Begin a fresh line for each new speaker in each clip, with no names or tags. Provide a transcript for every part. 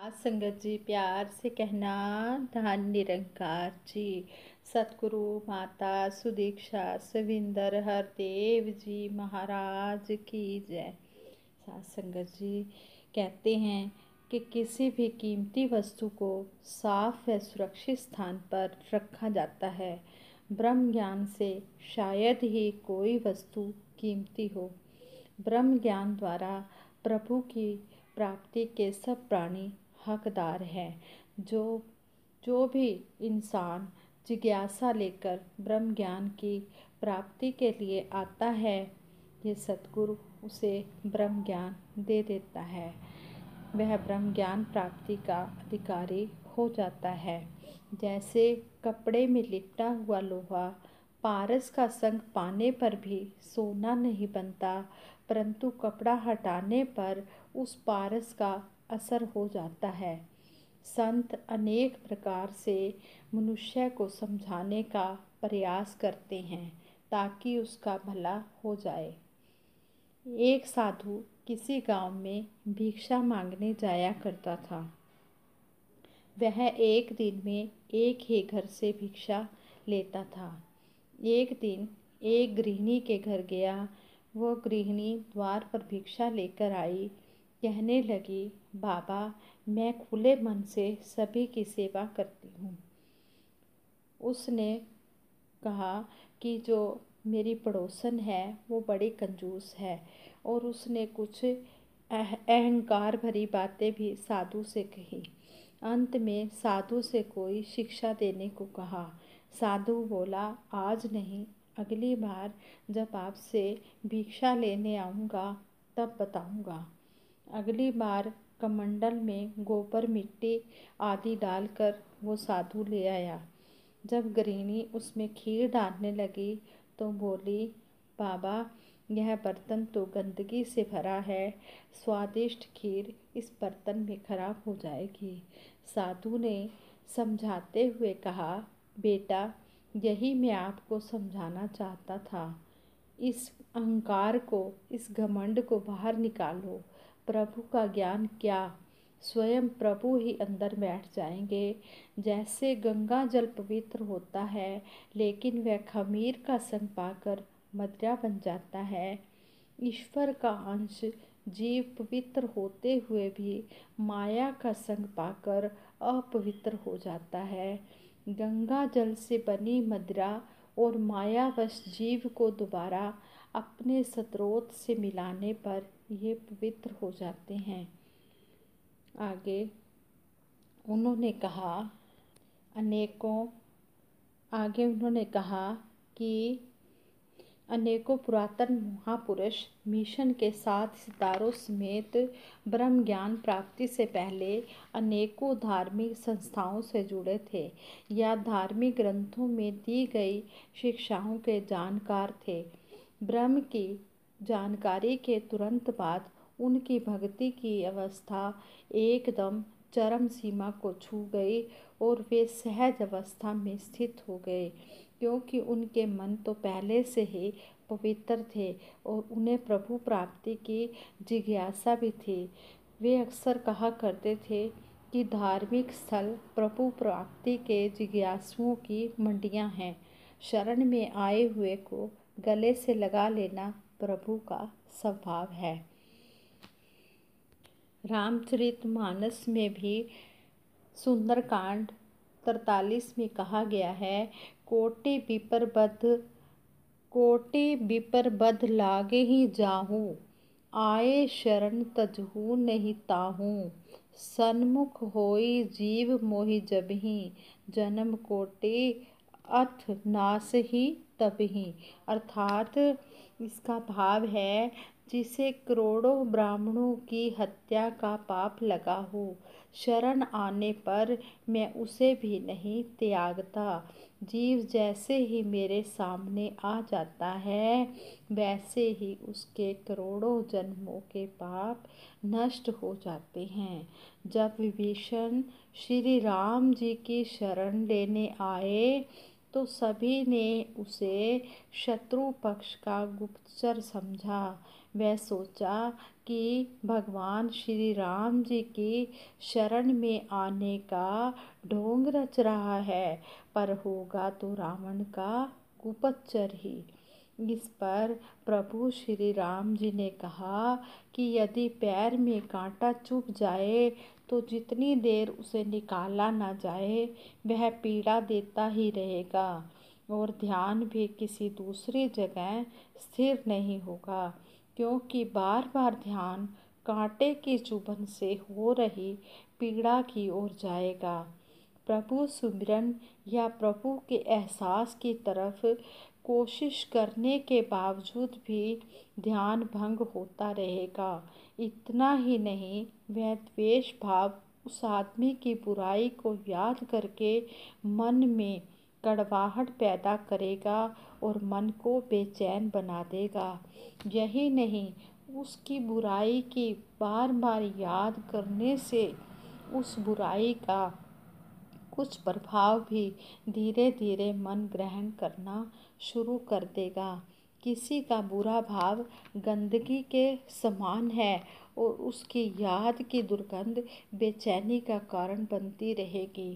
आज संगत जी प्यार से कहना धन निरंकार जी। सतगुरु माता सुदीक्षा सविंदर हरदेव जी महाराज की जय। साथ संगत जी कहते हैं कि किसी भी कीमती वस्तु को साफ व सुरक्षित स्थान पर रखा जाता है। ब्रह्म ज्ञान से शायद ही कोई वस्तु कीमती हो। ब्रह्म ज्ञान द्वारा प्रभु की प्राप्ति के सब प्राणी हकदार हैं। जो जो भी इंसान जिज्ञासा लेकर ब्रह्म ज्ञान की प्राप्ति के लिए आता है, ये सतगुरु उसे ब्रह्म ज्ञान दे देता है। वह ब्रह्म ज्ञान प्राप्ति का अधिकारी हो जाता है। जैसे कपड़े में लिपटा हुआ लोहा पारस का संग पाने पर भी सोना नहीं बनता, परंतु कपड़ा हटाने पर उस पारस का असर हो जाता है। संत अनेक प्रकार से मनुष्य को समझाने का प्रयास करते हैं ताकि उसका भला हो जाए। एक साधु किसी गांव में भिक्षा मांगने जाया करता था। वह एक दिन में एक ही घर से भिक्षा लेता था। एक दिन एक गृहिणी के घर गया। वह गृहिणी द्वार पर भिक्षा लेकर आई। कहने लगी, बाबा, मैं खुले मन से सभी की सेवा करती हूँ। उसने कहा कि जो मेरी पड़ोसन है वो बड़ी कंजूस है, और उसने कुछ अहंकार भरी बातें भी साधु से कही। अंत में साधु से कोई शिक्षा देने को कहा। साधु बोला, आज नहीं, अगली बार जब आपसे भिक्षा लेने आऊँगा तब बताऊँगा। अगली बार कमंडल में गोबर मिट्टी आदि डालकर वो साधु ले आया। जब गृहिणी उसमें खीर डालने लगी तो बोली, बाबा, यह बर्तन तो गंदगी से भरा है। स्वादिष्ट खीर इस बर्तन में खराब हो जाएगी। साधु ने समझाते हुए कहा, बेटा, यही मैं आपको समझाना चाहता था। इस अहंकार को, इस घमंड को बाहर निकालो। प्रभु का ज्ञान क्या, स्वयं प्रभु ही अंदर बैठ जाएंगे। जैसे गंगा जल पवित्र होता है, लेकिन वह खमीर का संग पाकर मदिरा बन जाता है। ईश्वर का अंश जीव पवित्र होते हुए भी माया का संग पाकर अपवित्र हो जाता है। गंगा जल से बनी मदिरा और मायावश जीव को दोबारा अपने स्रोत से मिलाने पर ये पवित्र हो जाते हैं। आगे उन्होंने कहा कि अनेकों पुरातन महापुरुष मिशन के साथ सितारों समेत ब्रह्म ज्ञान प्राप्ति से पहले अनेकों धार्मिक संस्थाओं से जुड़े थे या धार्मिक ग्रंथों में दी गई शिक्षाओं के जानकार थे। ब्रह्म की जानकारी के तुरंत बाद उनकी भक्ति की अवस्था एकदम चरम सीमा को छू गई और वे सहज अवस्था में स्थित हो गए, क्योंकि उनके मन तो पहले से ही पवित्र थे और उन्हें प्रभु प्राप्ति की जिज्ञासा भी थी। वे अक्सर कहा करते थे कि धार्मिक स्थल प्रभु प्राप्ति के जिज्ञासुओं की मंडियां हैं। शरण में आए हुए को गले से लगा लेना प्रभु का स्वभाव है। रामचरितमानस में भी सुंदरकांड 43 में कहा गया है, कोटि विपर बध लागे ही जाहूँ, आए शरण तजहू नहीं ताहूँ, सन्मुख होई जीव मोहि जबहि, जन्म कोटि अथ नास ही तबहि। अर्थात इसका भाव है, जिसे करोड़ों ब्राह्मणों की हत्या का पाप लगा हो, शरण आने पर मैं उसे भी नहीं त्यागता। जीव जैसे ही मेरे सामने आ जाता है, वैसे ही उसके करोड़ों जन्मों के पाप नष्ट हो जाते हैं। जब विभीषण श्री राम जी की शरण लेने आए तो सभी ने उसे शत्रु पक्ष का गुप्तचर समझा। वह सोचा कि भगवान श्री राम जी की शरण में आने का ढोंग रच रहा है, पर होगा तो रावण का कुपच्चर ही। इस पर प्रभु श्री राम जी ने कहा कि यदि पैर में कांटा चुभ जाए तो जितनी देर उसे निकाला ना जाए वह पीड़ा देता ही रहेगा, और ध्यान भी किसी दूसरी जगह स्थिर नहीं होगा, क्योंकि बार बार ध्यान कांटे की चुभन से हो रही पीड़ा की ओर जाएगा। प्रभु सुमिरन या प्रभु के एहसास की तरफ कोशिश करने के बावजूद भी ध्यान भंग होता रहेगा। इतना ही नहीं, वह द्वेष भाव उस आदमी की बुराई को याद करके मन में कड़वाहट पैदा करेगा और मन को बेचैन बना देगा। यही नहीं, उसकी बुराई की बार बार याद करने से उस बुराई का कुछ प्रभाव भी धीरे धीरे मन ग्रहण करना शुरू कर देगा। किसी का बुरा भाव गंदगी के समान है और उसकी याद की दुर्गंध बेचैनी का कारण बनती रहेगी।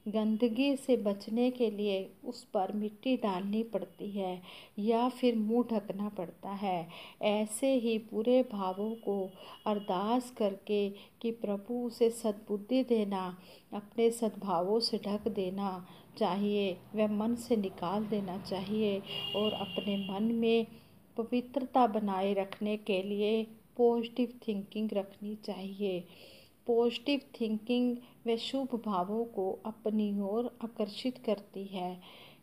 गंदगी से बचने के लिए उस पर मिट्टी डालनी पड़ती है या फिर मुंह ढकना पड़ता है। ऐसे ही बुरे भावों को अरदास करके कि प्रभु उसे सद्बुद्धि देना, अपने सद्भावों से ढक देना चाहिए, वह मन से निकाल देना चाहिए और अपने मन में पवित्रता बनाए रखने के लिए पॉजिटिव थिंकिंग रखनी चाहिए। पॉजिटिव थिंकिंग व शुभ भावों को अपनी ओर आकर्षित करती है।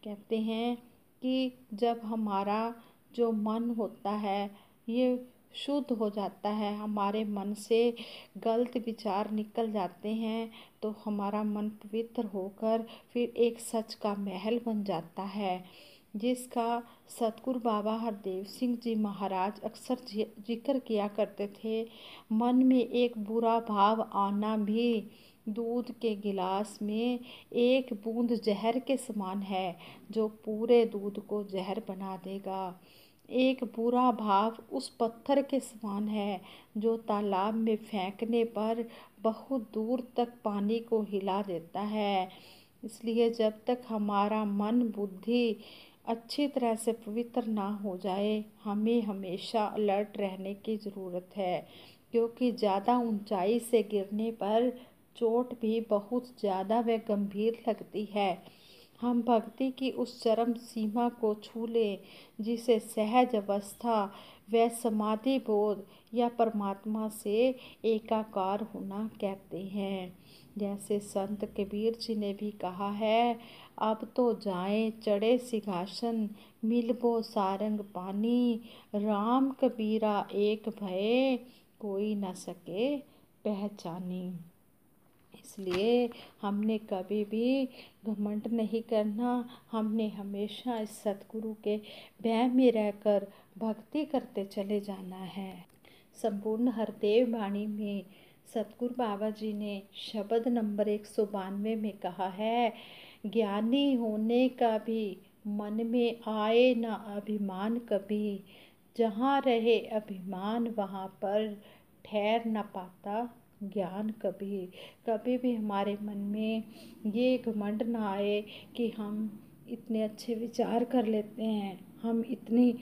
कहते हैं कि जब हमारा जो मन होता है ये शुद्ध हो जाता है, हमारे मन से गलत विचार निकल जाते हैं, तो हमारा मन पवित्र होकर फिर एक सच का महल बन जाता है, जिसका सतगुरु बाबा हरदेव सिंह जी महाराज अक्सर जिक्र किया करते थे। मन में एक बुरा भाव आना भी दूध के गिलास में एक बूंद जहर के समान है, जो पूरे दूध को जहर बना देगा। एक बुरा भाव उस पत्थर के समान है जो तालाब में फेंकने पर बहुत दूर तक पानी को हिला देता है। इसलिए जब तक हमारा मन बुद्धि अच्छी तरह से पवित्र ना हो जाए, हमें हमेशा अलर्ट रहने की ज़रूरत है, क्योंकि ज़्यादा ऊंचाई से गिरने पर चोट भी बहुत ज़्यादा व गंभीर लगती है। हम भक्ति की उस चरम सीमा को छू लें जिसे सहज अवस्था व समाधि बोध या परमात्मा से एकाकार होना कहते हैं। जैसे संत कबीर जी ने भी कहा है, अब तो जाएं चढ़े सिंहासन, मिलबो सारंग पानी, राम कबीरा एक भये, कोई न सके पहचानी। इसलिए हमने कभी भी घमंड नहीं करना, हमने हमेशा इस सतगुरु के भय में रहकर भक्ति करते चले जाना है। संपूर्ण हरदेव वाणी में सतगुरु बाबा जी ने शब्द नंबर 192 में कहा है, ज्ञानी होने का भी मन में आए ना अभिमान कभी, जहाँ रहे अभिमान वहाँ पर ठहर न पाता ज्ञान कभी। कभी भी हमारे मन में ये घमंड ना आए कि हम इतने अच्छे विचार कर लेते हैं, हम इतनी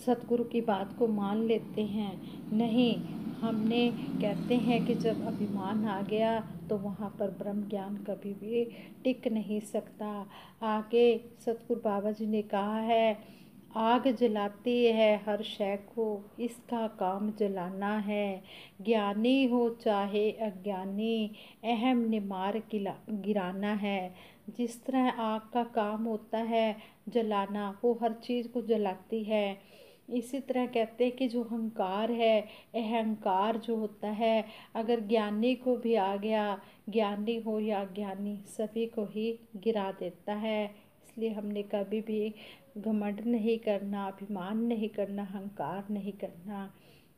सतगुरु की बात को मान लेते हैं। नहीं, हमने कहते हैं कि जब अभिमान आ गया तो वहाँ पर ब्रह्म ज्ञान कभी भी टिक नहीं सकता। आगे सतगुरु बाबा जी ने कहा है, आग जलाती है हर शय को, इसका काम जलाना है, ज्ञानी हो चाहे अज्ञानी, अहम ने मार गिराना है। जिस तरह आग का काम होता है जलाना, वो हर चीज़ को जलाती है, इसी तरह कहते हैं कि जो अहंकार है, अहंकार जो होता है, अगर ज्ञानी को भी आ गया, ज्ञानी हो या अज्ञानी, सभी को ही गिरा देता है। इसलिए हमने कभी भी घमंड नहीं करना, अभिमान नहीं करना, अहंकार नहीं करना।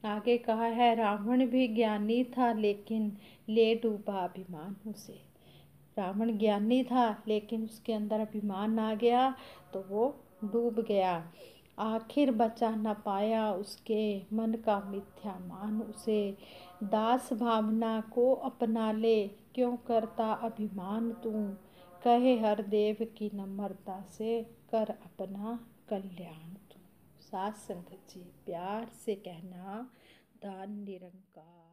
आगे कहा है, रावण भी ज्ञानी था लेकिन ले डूबा अभिमान उसे। रावण ज्ञानी था लेकिन उसके अंदर अभिमान आ गया तो वो डूब गया। आखिर बचा न पाया उसके मन का मिथ्या मान। उसे दास भावना को अपना ले, क्यों करता अभिमान तू। कहे हर देव की नम्रता से, कर अपना कल्याण तू। साथ संगत जी, प्यार से कहना, धन निरंकार।